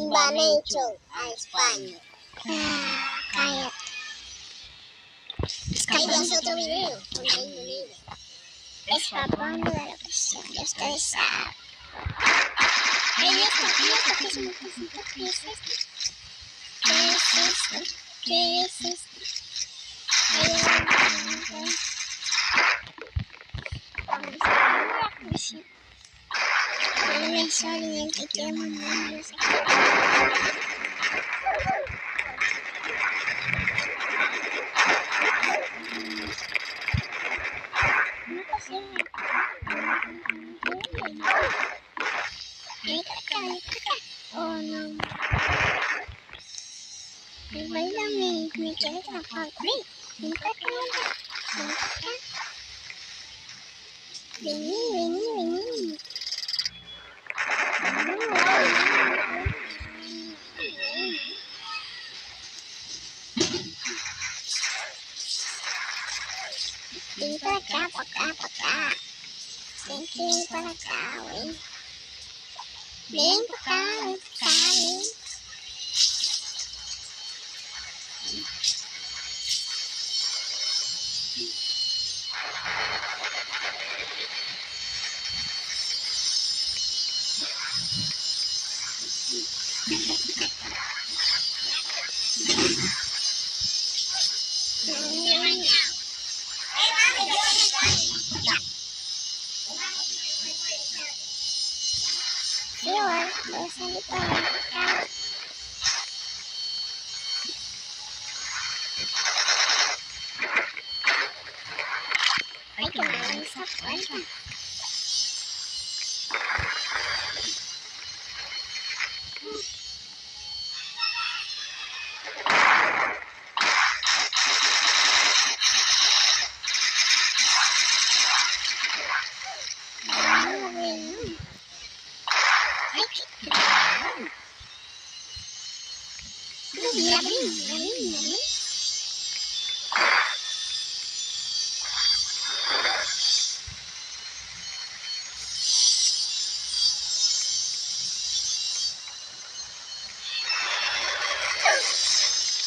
Invasion a España. Cállate. Es que hay otro video con Reino Unido. Escapando de la prisión, ya ustedes saben. ¿Qué es esto? ¿Qué es esto? ¿Qué es esto? ¿Qué es esto? ¿Qué es esto? Vamos a la prisión. No me sale el que quiere mandarme. No pasión. Oh no. Recuérdame, me quiero atrapar. Ven para acá. Ven para acá. Vení. Ven para acá. Ven que ven para acá, güey. Ven para acá, ven. Voy a salir para acá. Ay, que me abre esa puerta.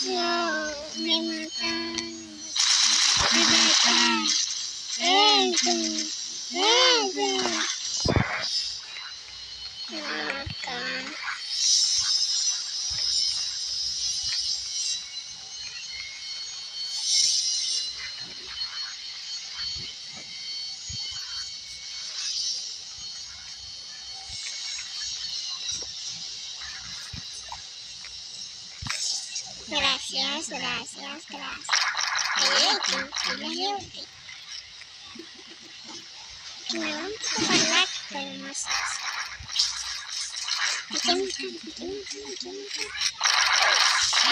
No, me matan. Gracias. Que me van a hablar, pero no sé.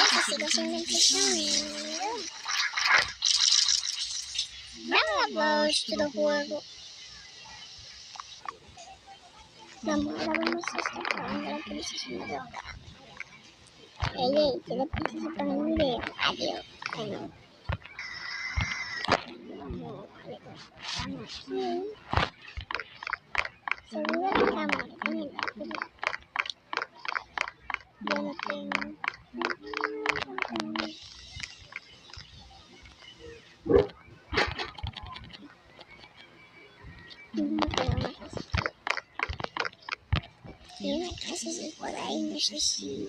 Esta situación de prisión. Vamos del juego. Vamos a estar en la prisión de acá. Ey, ¿qué le pasa para un video? Adiós. Bueno. Vamos aquí. Seguro la cámara tiene la fila. Yo no tengo. Hay una casa así por ahí, no sé si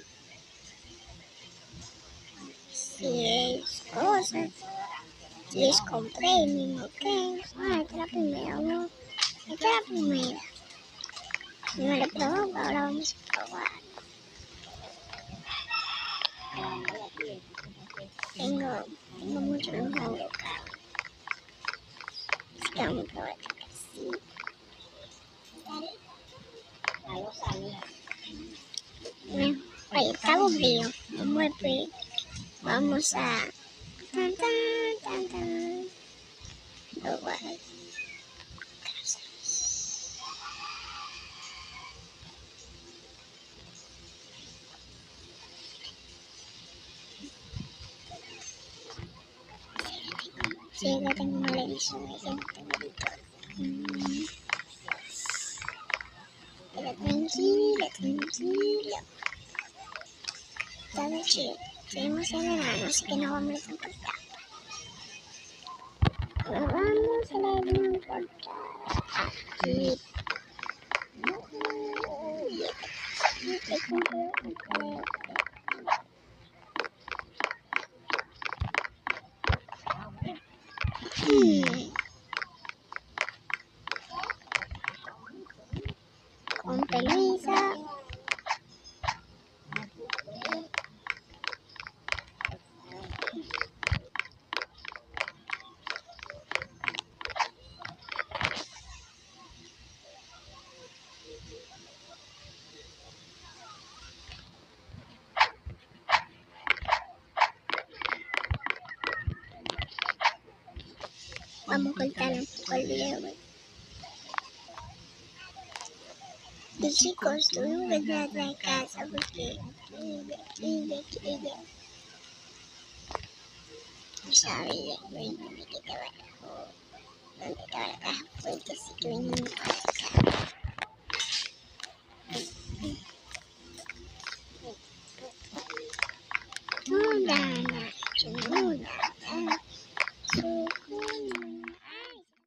es cosas. Si es con premio, ¿qué? Esta es la primera, ¿no? Esta es la primera. No la probamos, ahora vamos a probar. Tengo mucho mejor de acá. Así que vamos a probar esta casita. Oye, está aburrido. Vamos a... Probar. Sí, ya tengo una televisión, ya no tengo editor. Pero tranquilo. Está de chido. Seguimos en verano, así que no vamos a importar. No vamos a importar. Aquí. Con Luisa. Vamos a cortar un poco el video, güey. Y chicos, tuvimos que entrar a la casa porque ¿sabes? ¿Dónde estaba la caja fuerte? Así que venimos.